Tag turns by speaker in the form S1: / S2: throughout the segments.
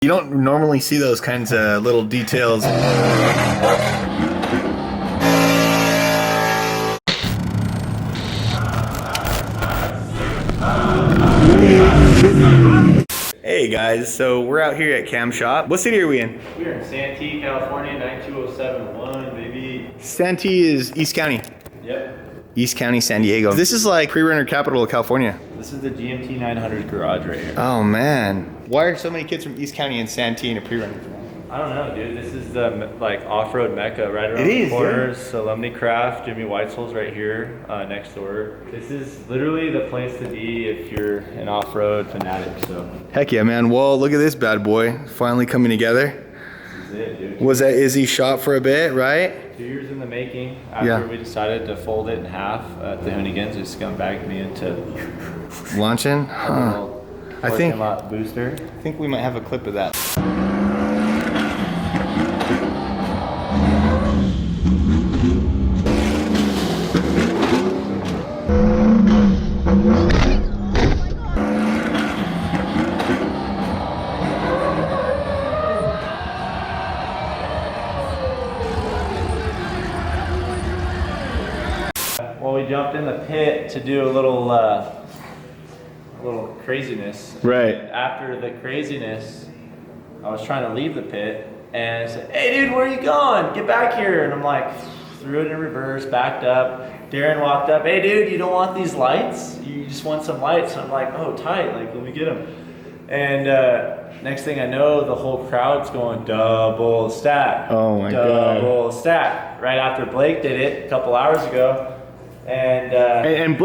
S1: You don't normally see those kinds of little details. Hey guys, so we're out here at Cam Shop. What city are we in?
S2: We're in Santee, California, 92071, baby.
S1: Santee is East County.
S2: Yep.
S1: East County, San Diego. This is like pre-runner capital of California.
S2: This is the GMT 900 garage right here.
S1: Oh man. Why are so many kids from East County and Santee in a pre-runner?
S2: I don't know, dude. This is the like off-road mecca right around
S1: the
S2: corner. Solemnity Craft, Jimmy Whitesell's right here next door. This is literally the place to be if you're an off-road fanatic. So.
S1: Heck yeah, man. Well, look at this bad boy finally coming together.
S2: This is it, dude.
S1: Was that Izzy shop for a bit, right?
S2: 2 years in the making. After we decided to fold it in half at the Hoonigans, it scumbagged me into
S1: launching. I think
S2: booster.
S1: I think we might have a clip of that.
S2: Well, we jumped in the pit to do a little craziness.
S1: Right.
S2: And after the craziness, I was trying to leave the pit, and I said, "Hey, dude, where are you going? Get back here!" And I'm like, threw it in reverse, backed up. Darren walked up. "Hey, dude, you don't want these lights? You just want some lights?" And I'm like, "Oh, tight. Like, let me get them." And next thing I know, the whole crowd's going double stack.
S1: Oh my god.
S2: Double stack. Right after Blake did it a couple hours ago. And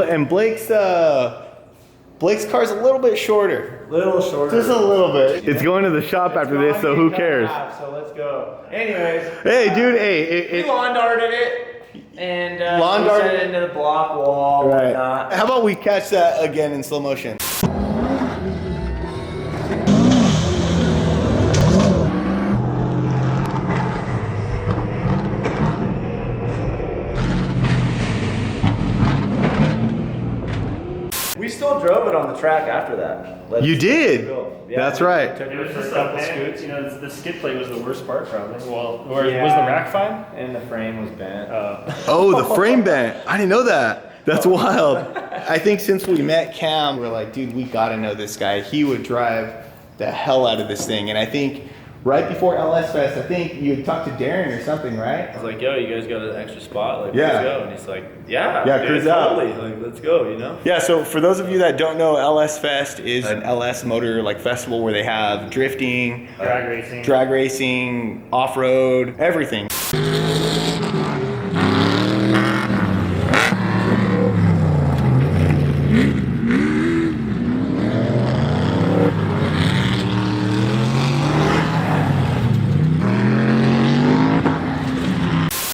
S1: Blake's car's a little bit shorter.
S2: Little shorter.
S1: Just a little bit. It's going to the shop after this, so who cares?
S2: So let's go. Anyways.
S1: Hey, dude. Hey.
S2: We lawn darted it, and
S1: lawn
S2: we
S1: darted
S2: set it into the block wall.
S1: Right.
S2: Whatnot.
S1: How about we catch that again in slow motion?
S2: We still drove it on the track after that.
S1: You did?
S2: Yeah,
S1: that's right.
S2: Took
S3: It
S2: it
S3: was
S2: for
S3: just
S2: a couple
S3: a
S2: scoots.
S3: You know, the skid plate was the worst part probably. Well, or
S2: Yeah.
S3: was the rack fine?
S2: And the frame was bent.
S1: Oh, the frame bent. I didn't know that. That's wild. I think since we met Cam, we're like, dude, we gotta know this guy. He would drive the hell out of this thing. And I think right before LS Fest, I think you had talked to Darren or something, right?
S2: I was like, "Yo, you guys got an extra spot? Like,
S1: Yeah.
S2: let's go." And he's like, "Yeah, dude,
S1: cruise out."
S2: totally. Like, let's go, you know?"
S1: Yeah, so for those of you that don't know, LS Fest is an LS motor like festival where they have drifting, drag racing, off-road, everything.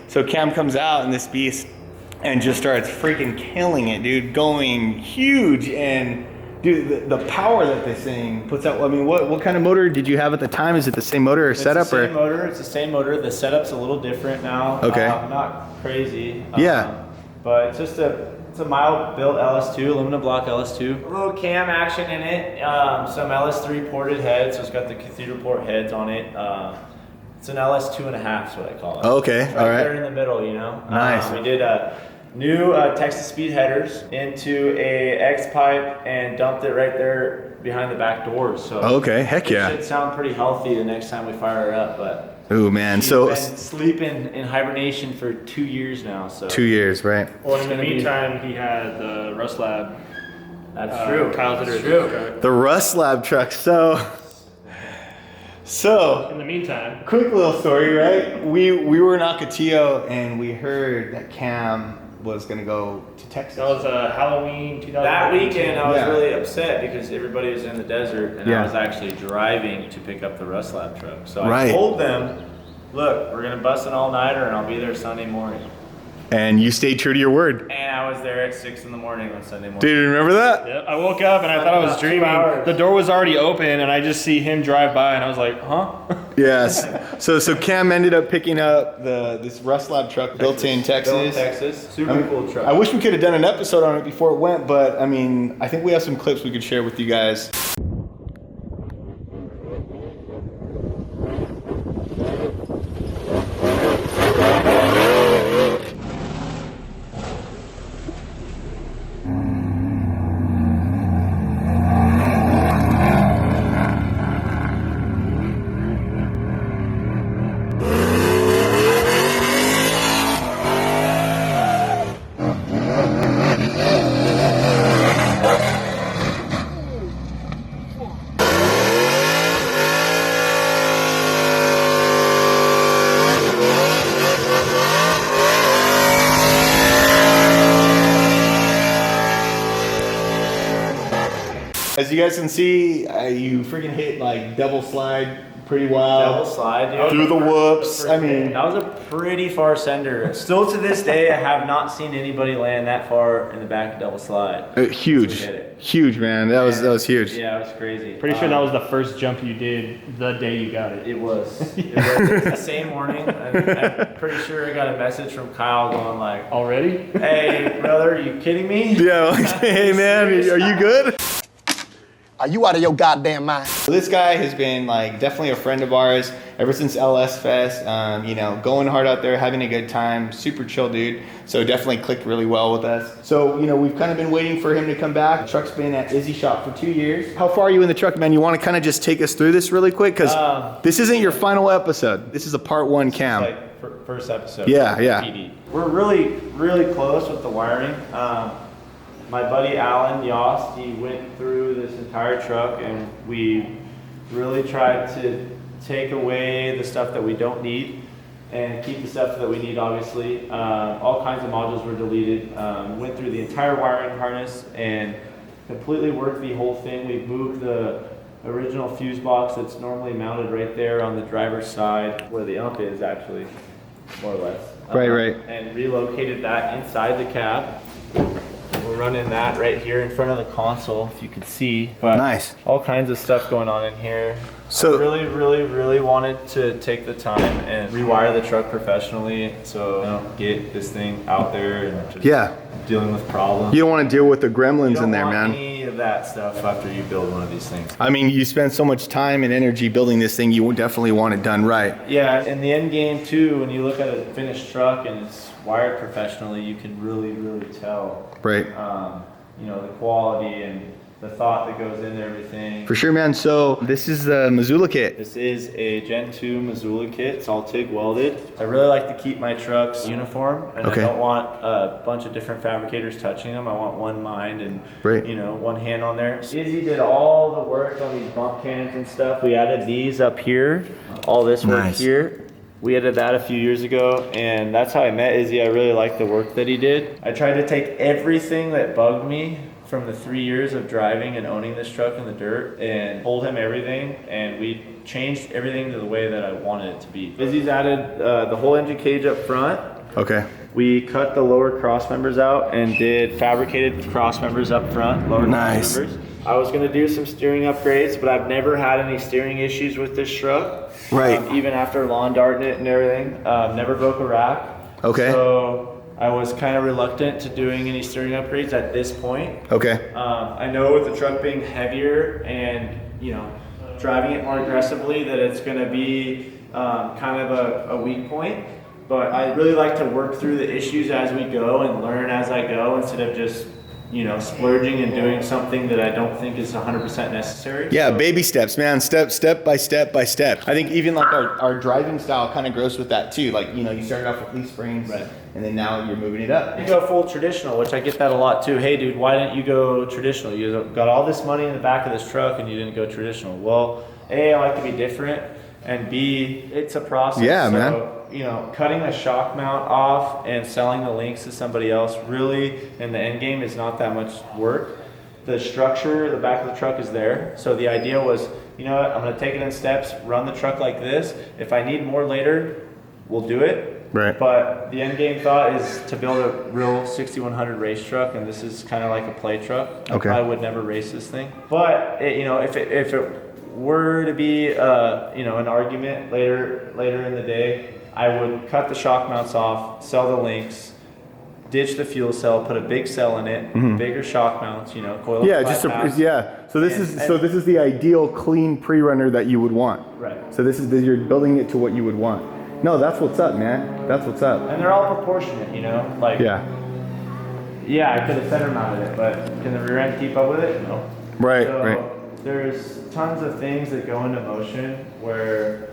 S1: So Cam comes out in this beast and just starts freaking killing it, dude, going huge. And dude, the power that this thing puts out. I mean, what kind of motor did you have at the time? Is it the same motor or setup?
S2: It's the same motor. It's the same motor. The setup's a little different now.
S1: Okay.
S2: Not crazy.
S1: Yeah.
S2: But it's just it's a mild built LS2, aluminum block LS2. A little cam action in it. Some LS3 ported heads. So it's got the cathedral port heads on it. It's an LS2.5 is what I call it.
S1: Okay,
S2: right
S1: all right.
S2: there in the middle, you know.
S1: Nice.
S2: We did new Texas speed headers into a X pipe and dumped it right there behind the back doors. So
S1: okay, heck yeah.
S2: It should sound pretty healthy the next time we fire her up, but.
S1: Ooh man,
S2: She's
S1: so
S2: been sleeping in hibernation for 2 years now. So
S1: 2 years, right?
S3: Well, in the meantime, he had the Rust Lab.
S2: That's true.
S3: Kyle's
S2: That's
S3: true.
S2: true.
S1: The Rust Lab truck. So
S3: In the meantime,
S1: quick little story, right? We were in Ocotillo and we heard that Cam was gonna go to Texas.
S3: that was Halloween 2000.
S2: That weekend, I was
S1: Yeah.
S2: really upset because everybody was in the desert, and
S1: Yeah.
S2: I was actually driving to pick up the Rust Lab truck. So
S1: Right.
S2: I told them, "Look, we're gonna bust an all-nighter, and I'll be there Sunday morning."
S1: And you stayed true to your word.
S2: And I was there at 6 in the morning on Sunday morning.
S1: Dude, you remember that?
S3: Yeah, I woke up and I thought I was
S2: About 2
S3: dreaming.
S2: hours.
S3: The door was already open and I just see him drive by and I was like, huh?
S1: Yes. So Cam ended up picking up this Rust Lab truck built in Texas.
S2: Built in Texas. Super cool truck.
S1: I wish we could have done an episode on it before it went, but I mean, I think we have some clips we could share with you guys. as you guys can see, you freaking hit like double slide pretty well.
S2: Double slide, dude.
S1: Through the whoops. I mean,
S2: that was a pretty far sender. Still to this day, I have not seen anybody land that far in the back of double slide.
S1: Huge, huge, man. That was huge.
S2: Yeah, it was crazy.
S3: Pretty sure that was the first jump you did the day you got it.
S2: It was. It was the same morning. I'm pretty sure I got a message from Kyle going like,
S3: Already?
S2: "Hey, brother, are you kidding me?"
S1: Yeah, like, hey man, are you good?
S4: Are you out of your goddamn mind?
S1: This guy has been like definitely a friend of ours ever since LS Fest. You know, going hard out there, having a good time, super chill dude. So definitely clicked really well with us. So, you know, we've kind of been waiting for him to come back. The truck's been at Izzy shop for 2 years. How far are you in the truck, man? You want to kind of just take us through this really quick? Because this isn't your final episode. This is a part 1 cam.
S2: Like first episode.
S1: Yeah, yeah.
S2: PD. We're really close with the wiring. My buddy Alan Yost, he went through this entire truck and we really tried to take away the stuff that we don't need and keep the stuff that we need, obviously. All kinds of modules were deleted. Went through the entire wiring harness and completely worked the whole thing. We moved the original fuse box that's normally mounted right there on the driver's side where the ump is, actually, more or less.
S1: Right.
S2: And relocated that inside the cab. We're running that right here in front of the console, if you could see. But
S1: Nice.
S2: all kinds of stuff going on in here.
S1: So-
S2: I really wanted to take the time and rewire the truck professionally, so I don't get this thing out there and just dealing with problems.
S1: You don't want to deal with the gremlins
S2: You don't
S1: in there,
S2: want
S1: man.
S2: any of that stuff after you build one of these things.
S1: I mean, you spend so much time and energy building this thing, you definitely want it done right.
S2: Yeah, in the end game too, when you look at a finished truck and it's wired professionally, you can really tell.
S1: Right.
S2: You know, the quality and the thought that goes into everything.
S1: For sure, man. So this is the Missoula kit.
S2: This is a Gen 2 Missoula kit. It's all TIG welded. I really like to keep my trucks uniform, and I don't want a bunch of different fabricators touching them. I want one mind and you know, one hand on there. Izzy did all the work on these bump cans and stuff. We added these up here, all this work here. We added that a few years ago, and that's how I met Izzy. I really liked the work that he did. I tried to take everything that bugged me from the 3 years of driving and owning this truck in the dirt and told him everything, and we changed everything to the way that I wanted it to be. Izzy's added the whole engine cage up front.
S1: Okay.
S2: We cut the lower cross members out and did fabricated cross members up front, lower cross members. I was gonna do some steering upgrades, but I've never had any steering issues with this truck.
S1: Right.
S2: Even after lawn darting it and everything, never broke a rack.
S1: Okay.
S2: So I was kind of reluctant to doing any steering upgrades at this point.
S1: Okay.
S2: I know with the truck being heavier and, you know, driving it more aggressively that it's gonna be kind of a weak point. But I really like to work through the issues as we go and learn as I go instead of just, you know, splurging and doing something that I don't think is 100% necessary.
S1: Yeah,
S2: So,
S1: baby steps, man. Step by step by step. I think even like our driving style kind of grows with that too. Like, you know, you started off with leaf springs, and then now you're moving it up.
S2: you go full traditional, which I get that a lot too. Hey dude, why didn't you go traditional? You got all this money in the back of this truck and you didn't go traditional. Well, A, I like to be different, and B, it's a process.
S1: Yeah,
S2: so,
S1: man.
S2: You know, cutting the shock mount off and selling the links to somebody else really in the end game is not that much work. The structure, the back of the truck is there. So the idea was, you know what, I'm gonna take it in steps, run the truck like this. If I need more later, we'll do it.
S1: Right.
S2: But the end game thought is to build a real 6100 race truck, and this is kind of like a play truck. I probably would never race this thing. But it, you know, if it were to be you know, an argument later in the day, I would cut the shock mounts off, sell the links, ditch the fuel cell, put a big cell in it, bigger shock mounts, you know, coil.
S1: Yeah, just So this is the ideal clean pre-runner that you would want.
S2: Right.
S1: So you're building it to what you would want. No, that's what's up, man. That's what's up.
S2: And they're all proportionate, you know, like.
S1: Yeah.
S2: Yeah, I could have center mounted it, but can the rear end keep up with it? No.
S1: Right.
S2: So
S1: Right.
S2: there's tons of things that go into motion where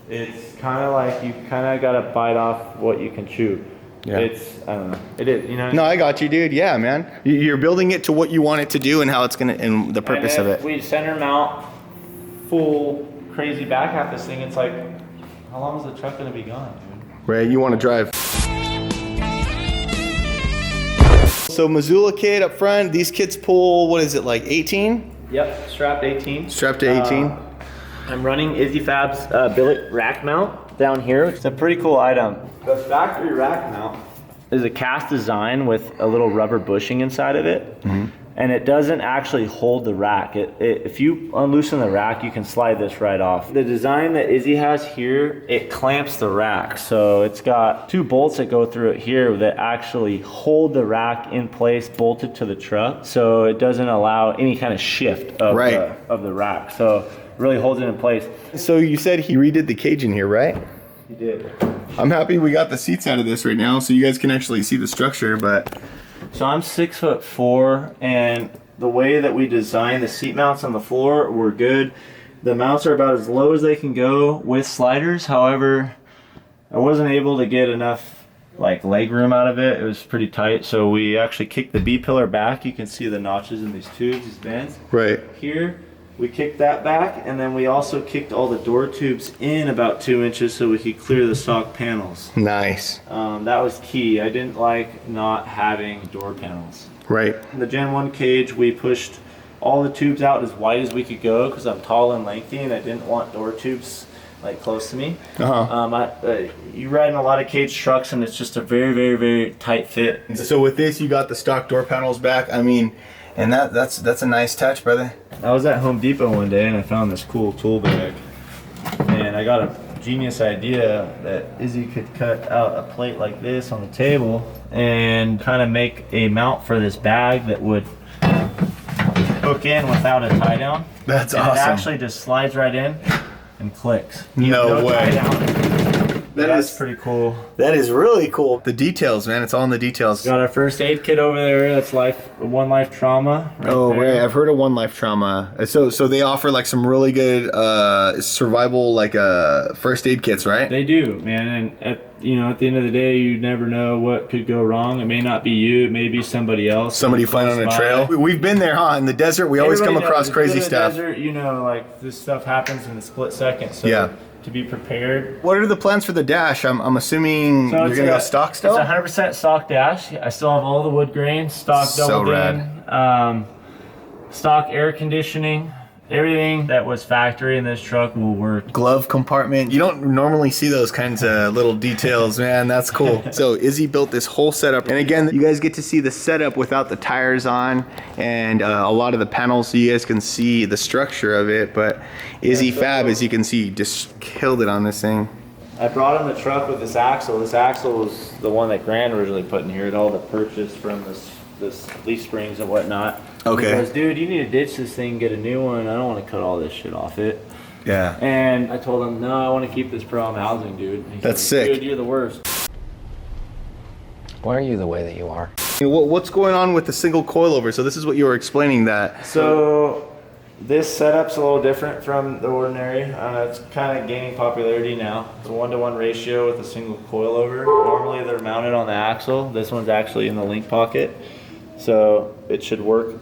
S2: it's kind of like you kind of got to bite off what you can chew.
S1: Yeah.
S2: It's, I don't know. It is, you know.
S1: No, I got you, dude. Yeah, man. You're building it to what you want it to do and how it's gonna and the purpose of
S2: if
S1: it.
S2: we center mount full crazy back half this thing, it's like, how long is the truck gonna be gone, dude?
S1: Right. You want to drive. So Missoula kit up front. These kits pull, what is it, like 18?
S2: Yep, strapped 18.
S1: Strapped to 18.
S2: I'm running Izzy Fab's billet rack mount down here. It's a pretty cool item. The factory rack mount is a cast design with a little rubber bushing inside of it. And it doesn't actually hold the rack. If you unloosen the rack, you can slide this right off. The design that Izzy has here, it clamps the rack. So it's got 2 bolts that go through it here that actually hold the rack in place, bolted to the truck. So it doesn't allow any kind of shift of, of the rack. So it really holds it in place.
S1: So you said he redid the cage in here, right?
S2: He did.
S1: I'm happy we got the seats out of this right now so you guys can actually see the structure, but...
S2: So I'm 6'4", and the way that we designed the seat mounts on the floor were good. The mounts are about as low as they can go with sliders. However, I wasn't able to get enough like leg room out of it. It was pretty tight. So we actually kicked the B pillar back. You can see the notches in these tubes, these vents.
S1: Right.
S2: Here, we kicked that back, and then we also kicked all the door tubes in about 2 inches so we could clear the stock panels.
S1: Nice.
S2: That was key. I didn't like not having door panels.
S1: Right.
S2: The Gen 1 cage, we pushed all the tubes out as wide as we could go because I'm tall and lengthy and I didn't want door tubes like close to me. You ride in a lot of cage trucks and it's just a very, very, very tight fit.
S1: So with this, you got the stock door panels back. I mean, and that's a nice touch, brother.
S2: I was at Home Depot one day and I found this cool tool bag. And I got a genius idea that Izzy could cut out a plate like this on the table and kind of make a mount for this bag that would hook in without a tie down.
S1: That's
S2: and
S1: awesome.
S2: It actually just slides right in and clicks.
S1: No way.
S2: Tie down. That's
S1: is
S2: pretty cool.
S1: That is really cool. The details, man. It's all in the details.
S2: Got our first aid kit over there. That's One Life Trauma.
S1: Right. I've heard of One Life Trauma. So they offer like some really good survival like first aid kits, right?
S2: They do, man. And at the end of the day, you never know what could go wrong. It may not be you. It may be somebody else.
S1: Somebody flying on a trail. We've been there, huh? In the desert, we always come across crazy stuff.
S2: Desert, like this stuff happens in a split second. So
S1: yeah.
S2: To be prepared.
S1: What are the plans for the dash? I'm assuming you're gonna go stock still?
S2: It's 100% stock dash. I still have all the wood grain, stock double din, stock air conditioning. Everything that was factory in this truck will work.
S1: Glove compartment. You don't normally see those kinds of little details, man. That's cool. So Izzy built this whole setup. And again, you guys get to see the setup without the tires on and a lot of the panels so you guys can see the structure of it. But Izzy Fab, as you can see, just killed it on this thing.
S2: I brought in the truck with this axle. This axle was the one that Grant originally put in here. It all the purchase from this leaf springs and whatnot.
S1: Okay.
S2: He goes, dude, you need to ditch this thing, get a new one. I don't want to cut all this shit off it.
S1: Yeah.
S2: And I told him, no, I want to keep this pro-am housing, dude.
S1: That's sick.
S2: Dude, you're the worst.
S5: Why are you the way that you are?
S1: What's going on with the single coilover? So this is what you were explaining that.
S2: So this setup's a little different from the ordinary. It's kind of gaining popularity now. It's a 1-to-1 ratio with a single coilover. Normally they're mounted on the axle. This one's actually in the link pocket. So it should work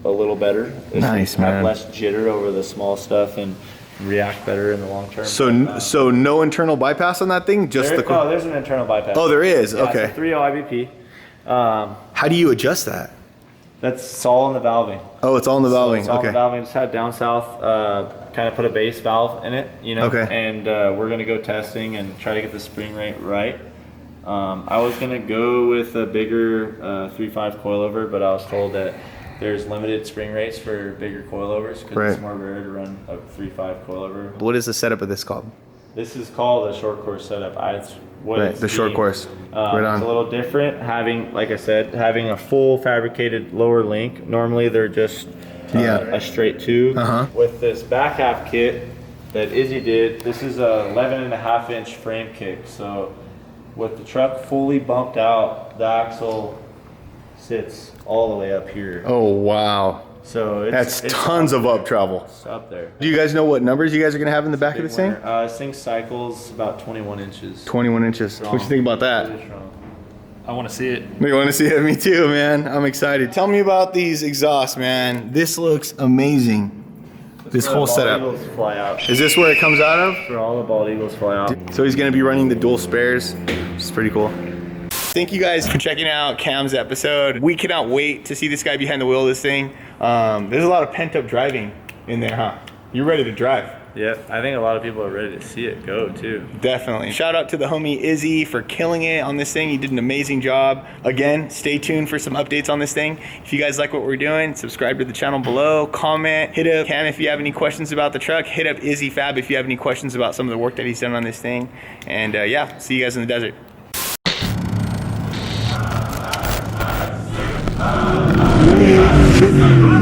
S2: a little better.
S1: Nice, man.
S2: Have less jitter over the small stuff and react better in the long term.
S1: So no internal bypass on that thing? Just
S2: no, there's an internal bypass.
S1: Oh, there is?
S2: Yeah,
S1: okay.
S2: It's a 3.0 IBP.
S1: How do you adjust that?
S2: That's all in the valving.
S1: Oh, it's all in the valving.
S2: It's all
S1: okay.
S2: in the valving. Just had down south kind of put a base valve in it,
S1: Okay.
S2: And we're gonna go testing and try to get the spring rate right. I was gonna go with a bigger 3.5 coilover, but I was told that there's limited spring rates for bigger coilovers because it's more rare to run a 3.5 coilover.
S1: What is the setup of this called?
S2: This is called a short course setup.
S1: The short course. Right on.
S2: It's a little different having, like I said, having a full fabricated lower link. Normally they're just a straight tube. With this back half kit that Izzy did, this is a 11.5-inch frame kick. So with the truck fully bumped out, the axle sits all the way up here.
S1: Oh, wow.
S2: So
S1: that's tons of up travel.
S2: It's up there.
S1: Do you guys know what numbers you guys are going to have in the back of this thing?
S2: This thing cycles about 21 inches.
S1: 21 inches. What you think about that?
S3: I want to see it.
S1: You want to see it? Me too, man. I'm excited. Tell me about these exhausts, man. This looks amazing. This whole setup.
S2: Bald eagles fly out.
S1: Is this where it comes out of?
S2: Where all the bald eagles fly out.
S1: So he's going to be running the dual spares, which is pretty cool. Thank you guys for checking out Cam's episode. We cannot wait to see this guy behind the wheel of this thing. There's a lot of pent up driving in there, huh? You're ready to drive.
S2: Yeah, I think a lot of people are ready to see it go too.
S1: Definitely. Shout out to the homie Izzy for killing it on this thing. He did an amazing job. Again, stay tuned for some updates on this thing. If you guys like what we're doing, subscribe to the channel below, comment, hit up Cam if you have any questions about the truck, hit up Izzy Fab if you have any questions about some of the work that he's done on this thing. And yeah, see you guys in the desert.
S5: Yeah.